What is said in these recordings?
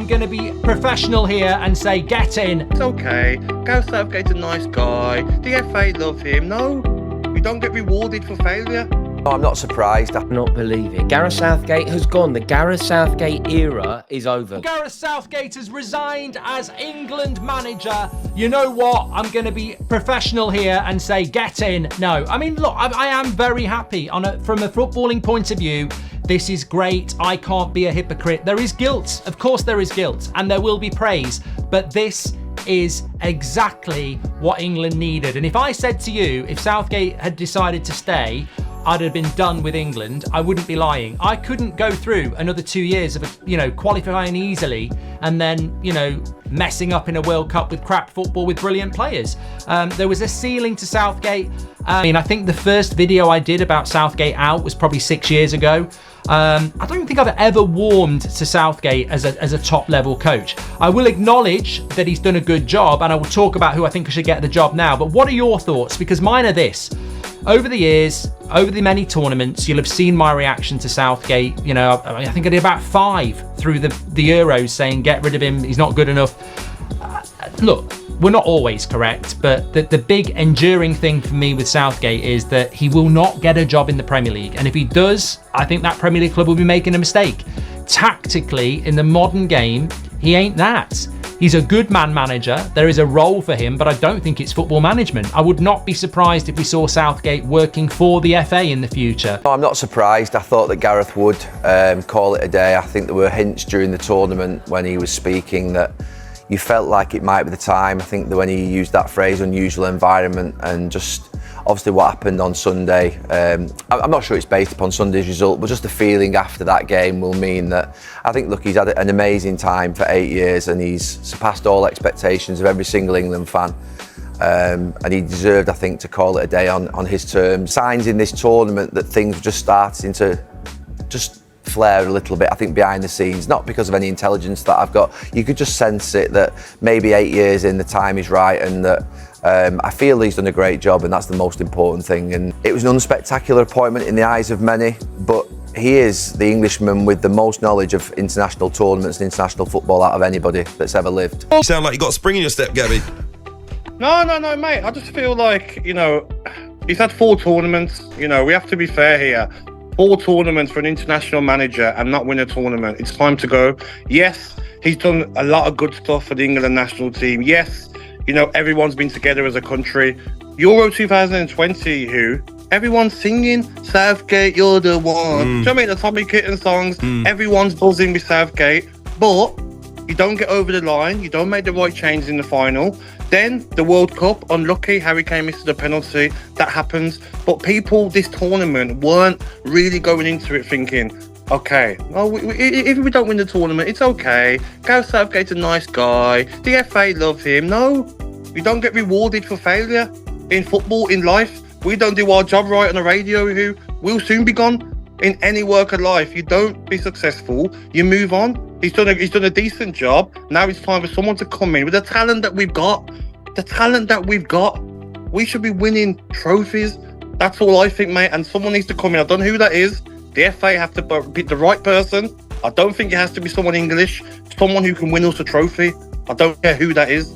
going to be professional here and say, get in. It's okay. Gareth Southgate's a nice guy. The FA love him. No, you don't get rewarded for failure. No, I'm not surprised. I cannot believe it. Gareth Southgate has gone. The Gareth Southgate era is over. Gareth Southgate has resigned as England manager. You know what? I'm going to be professional here and say, get in. No, I mean, look, I am very happy from a footballing point of view. This is great. I can't be a hypocrite. There is guilt. Of course there is guilt, and there will be praise. But this is exactly what England needed. And if I said to you, if Southgate had decided to stay, I'd have been done with England, I wouldn't be lying. I couldn't go through another 2 years of, qualifying easily and then, messing up in a World Cup with crap football with brilliant players. There was a ceiling to Southgate. I think the first video I did about Southgate out was probably 6 years ago. I don't think I've ever warmed to Southgate as a top level coach. I will acknowledge that he's done a good job, and I will talk about who I think should get the job now. But what are your thoughts? Because mine are this. Over the years, over the many tournaments, you'll have seen my reaction to Southgate. I think I did about 5 through the Euros saying, get rid of him, he's not good enough. Look, we're not always correct, but the big enduring thing for me with Southgate is that he will not get a job in the Premier League. And if he does, I think that Premier League club will be making a mistake. Tactically, in the modern game, he ain't that. He's a good man manager. There is a role for him, but I don't think it's football management. I would not be surprised if we saw Southgate working for the FA in the future. No, I'm not surprised. I thought that Gareth would call it a day. I think there were hints during the tournament when he was speaking that you felt like it might be the time. I think that when he used that phrase, unusual environment, and just obviously what happened on Sunday, I'm not sure it's based upon Sunday's result, but just the feeling after that game will mean that I think, look, he's had an amazing time for 8 years and he's surpassed all expectations of every single England fan. And he deserved, I think, to call it a day on his terms. Signs in this tournament that things were just starting to just flare a little bit, I think, behind the scenes, not because of any intelligence that I've got. You could just sense it that maybe 8 years in, the time is right, and that I feel he's done a great job, and that's the most important thing. And it was an unspectacular appointment in the eyes of many, but he is the Englishman with the most knowledge of international tournaments and international football out of anybody that's ever lived. You sound like you got a spring in your step, Gaby. No, mate. I just feel like, he's had 4 tournaments. We have to be fair here. 4 tournaments for an international manager and not win a tournament. It's time to go. Yes, he's done a lot of good stuff for the England national team. Yes, everyone's been together as a country. Euro 2020, everyone's singing Southgate, you're the one. Do you know what I mean? The Tommy Kitten songs. Everyone's buzzing with Southgate, but you don't get over the line. You don't make the right changes in the final. Then the World Cup, unlucky, Harry Kane missed the penalty. That happens. But people this tournament weren't really going into it thinking, okay, if we don't win the tournament, it's okay. Gareth Southgate's a nice guy. The FA love him. No, you don't get rewarded for failure in football, in life. We don't do our job right on the radio, we'll soon be gone. In any work of life, you don't be successful, you move on. He's done a decent job. Now it's time for someone to come in with the talent that we've got. We should be winning trophies. That's all I think, mate. And someone needs to come in. I don't know who that is. The FA have to pick the right person. I don't think it has to be someone English. Someone who can win us a trophy. I don't care who that is.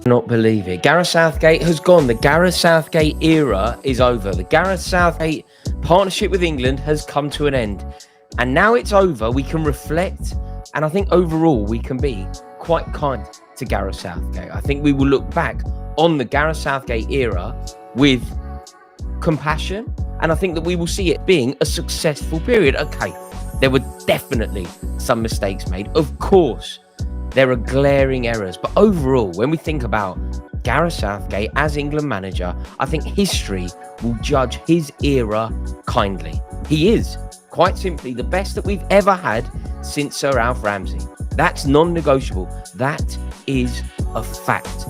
Not believe it. Gareth Southgate has gone. The Gareth Southgate era is over. The Gareth Southgate partnership with England has come to an end. And now it's over, we can reflect. And I think overall we can be quite kind to Gareth Southgate. I think we will look back on the Gareth Southgate era with compassion. And I think that we will see it being a successful period. Okay, there were definitely some mistakes made. Of course, there are glaring errors. But overall, when we think about Gareth Southgate as England manager, I think history will judge his era kindly. He is, quite simply, the best that we've ever had since Sir Alf Ramsey. That's non-negotiable. That is a fact.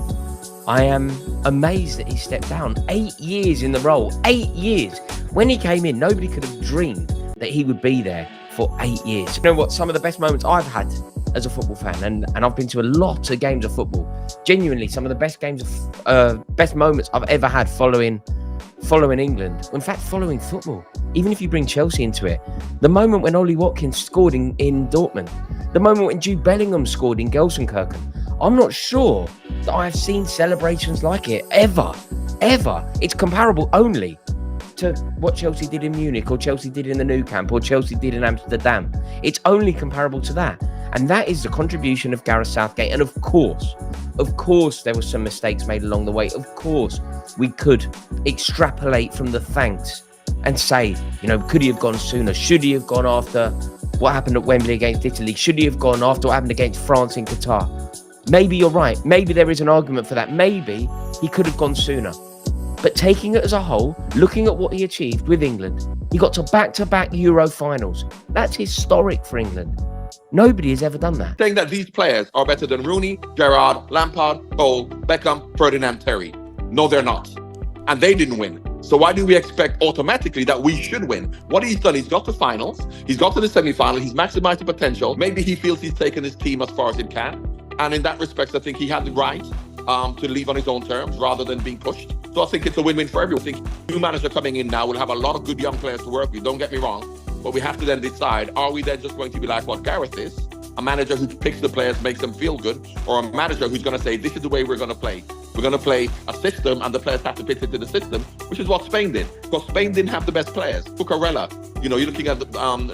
I am amazed that he stepped down. 8 years in the role. 8 years. When he came in, nobody could have dreamed that he would be there for 8 years. You know what? Some of the best moments I've had as a football fan, and I've been to a lot of games of football. Genuinely, some of the best moments I've ever had following following England, in fact, following football. Even if you bring Chelsea into it, the moment when Ollie Watkins scored in Dortmund, the moment when Jude Bellingham scored in Gelsenkirchen, I'm not sure that I've seen celebrations like it ever. It's comparable only to what Chelsea did in Munich, or Chelsea did in the Nou Camp, or Chelsea did in Amsterdam. It's only comparable to that. And that is the contribution of Gareth Southgate. And of course, there were some mistakes made along the way. Of course, we could extrapolate from the thanks and say, could he have gone sooner? Should he have gone after what happened at Wembley against Italy? Should he have gone after what happened against France in Qatar? Maybe you're right. Maybe there is an argument for that. Maybe he could have gone sooner. But taking it as a whole, looking at what he achieved with England, he got to back-to-back Euro finals. That's historic for England. Nobody has ever done that. Saying that these players are better than Rooney, Gerrard, Lampard, Cole, Beckham, Ferdinand, Terry. No, they're not. And they didn't win. So why do we expect automatically that we should win? What he's done, he's got to finals, he's got to the semi-final, he's maximized the potential. Maybe he feels he's taken his team as far as it can. And in that respect, I think he had the right to leave on his own terms rather than being pushed. So I think it's a win-win for everyone. I think new manager coming in now will have a lot of good young players to work with, don't get me wrong. But we have to then decide, are we then just going to be like what Gareth is? A manager who picks the players, makes them feel good, or a manager who's going to say, this is the way we're going to play. We're going to play a system and the players have to fit into the system, which is what Spain did. Because Spain didn't have the best players. Cucurella, you're looking at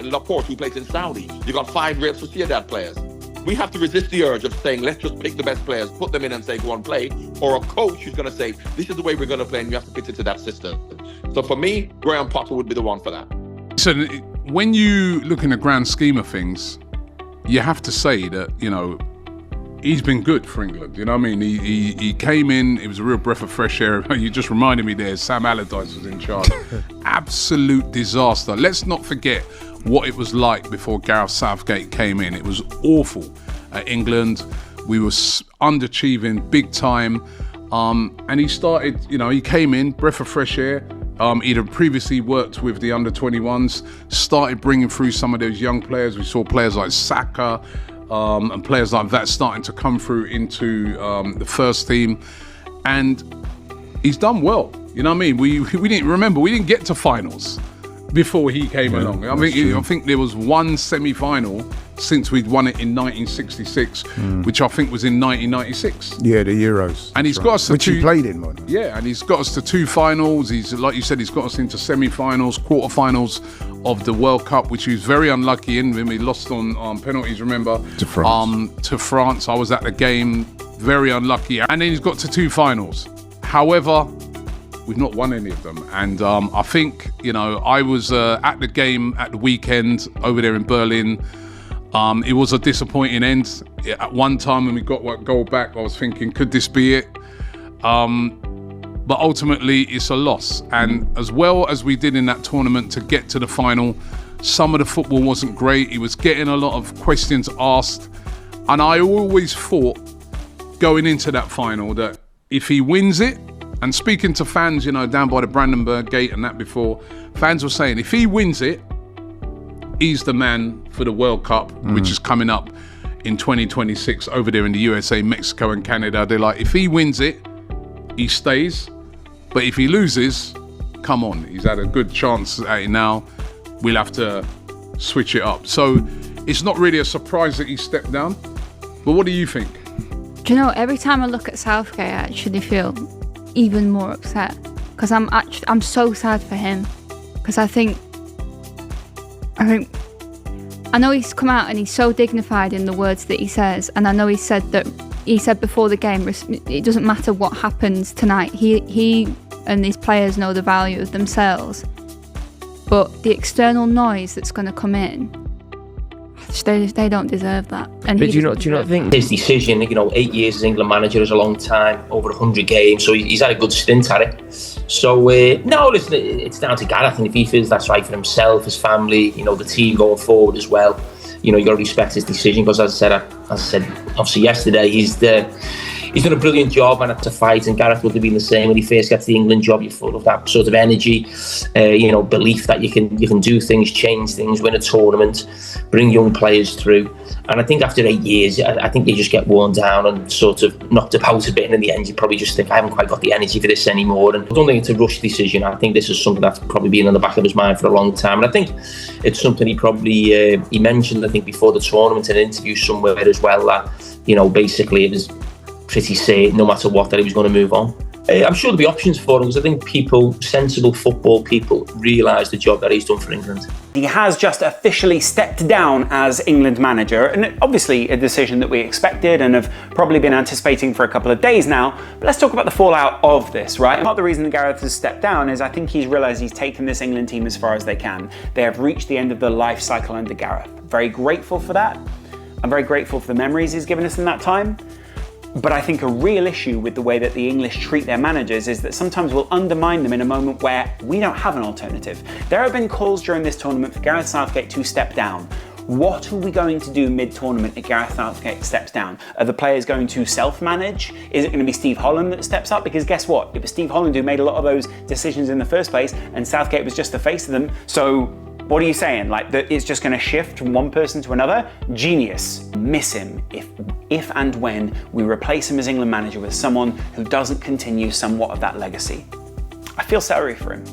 Laporte, who plays in Saudi. You got 5 Real Sociedad players. We have to resist the urge of saying, let's just pick the best players, put them in and say, go on, play. Or a coach who's going to say, this is the way we're going to play and you have to fit into that system. So for me, Graham Potter would be the one for that. So when you look in the grand scheme of things, you have to say that, he's been good for England. You know what I mean? He came in, it was a real breath of fresh air. You just reminded me there, Sam Allardyce was in charge. Absolute disaster. Let's not forget what it was like before Gareth Southgate came in. It was awful at England. We were underachieving big time. And he started, he came in, breath of fresh air. He'd have previously worked with the under-21s, started bringing through some of those young players. We saw players like Saka and players like that starting to come through into the first team. And he's done well. You know what I mean? We didn't get to finals before he came along. I think there was one semi-final since we'd won it in 1966, which I think was in 1996. Yeah, the Euros. And he's got us to which he played in, man. Yeah, and he's got us to 2 finals. He's, like you said, he's got us into semi-finals, quarter-finals of the World Cup, which he was very unlucky in when we lost on penalties, remember? To France. To France. I was at the game, very unlucky. And then he's got to 2 finals. However, we've not won any of them. And I think, I was at the game at the weekend over there in Berlin. It was a disappointing end. At one time when we got that goal back, I was thinking, could this be it? But ultimately, it's a loss. And as well as we did in that tournament to get to the final, some of the football wasn't great. He was getting a lot of questions asked. And I always thought, going into that final, that if he wins it, and speaking to fans, down by the Brandenburg Gate and that before, fans were saying, if he wins it, he's the man for the World Cup, which is coming up in 2026 over there in the USA, Mexico and Canada. They're like, if he wins it, he stays. But if he loses, come on, he's had a good chance at it now. We'll have to switch it up. So it's not really a surprise that he stepped down. But what do you think? Do you know, every time I look at Southgate, I actually feel even more upset, because I'm so sad for him, because I know he's come out and he's so dignified in the words that he says, and I know he said before the game, it doesn't matter what happens tonight, he and his players know the value of themselves, but the external noise that's going to come in, they don't deserve that. And but do you not think his decision, 8 years as England manager is a long time, over 100 games, so he's had a good stint at it. So no, listen, it's down to Gareth, and if he feels that's right for himself, his family, the team going forward as well, you got to respect his decision, because as I said obviously yesterday, he's he's done a brilliant job and had to fight, and Gareth would have been the same when he first gets the England job. You're full of that sort of energy, belief that you can do things, change things, win a tournament, bring young players through. And I think after 8 years, I think you just get worn down and sort of knocked about a bit, and in the end you probably just think, I haven't quite got the energy for this anymore. And I don't think it's a rush decision. I think this is something that's probably been in the back of his mind for a long time, and I think it's something he probably he mentioned, I think, before the tournament in an interview somewhere as well, that basically it was pretty certain no matter what that he was going to move on. I'm sure there'll be options for him, because I think sensible football people realise the job that he's done for England. He has just officially stepped down as England manager, and obviously a decision that we expected and have probably been anticipating for a couple of days now. But let's talk about the fallout of this, right? And part of the reason Gareth has stepped down is I think he's realised he's taken this England team as far as they can. They have reached the end of the life cycle under Gareth. Very grateful for that. I'm very grateful for the memories he's given us in that time. But I think a real issue with the way that the English treat their managers is that sometimes we'll undermine them in a moment where we don't have an alternative. There have been calls during this tournament for Gareth Southgate to step down. What are we going to do mid-tournament if Gareth Southgate steps down? Are the players going to self-manage? Is it going to be Steve Holland that steps up? Because guess what? It was Steve Holland who made a lot of those decisions in the first place, and Southgate was just the face of them. So what are you saying? Like, that it's just going to shift from one person to another? Genius. Miss him if and when we replace him as England manager with someone who doesn't continue somewhat of that legacy. I feel sorry for him.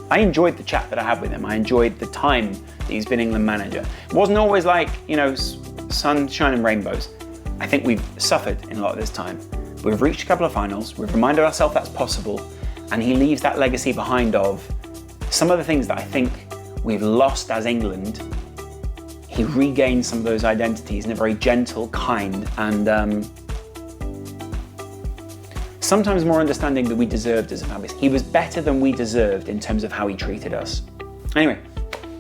I enjoyed the chat that I had with him. I enjoyed the time that he's been England manager. It wasn't always like, sunshine and rainbows. I think we've suffered in a lot of this time. We've reached a couple of finals. We've reminded ourselves that's possible. And he leaves that legacy behind of some of the things that I think we've lost as England. He regained some of those identities in a very gentle, kind, and sometimes more understanding than we deserved as a fan base. He was better than we deserved in terms of how he treated us. Anyway,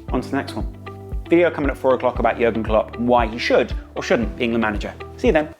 on to the next one. Video coming at 4 o'clock about Jurgen Klopp and why he should or shouldn't be England manager. See you then.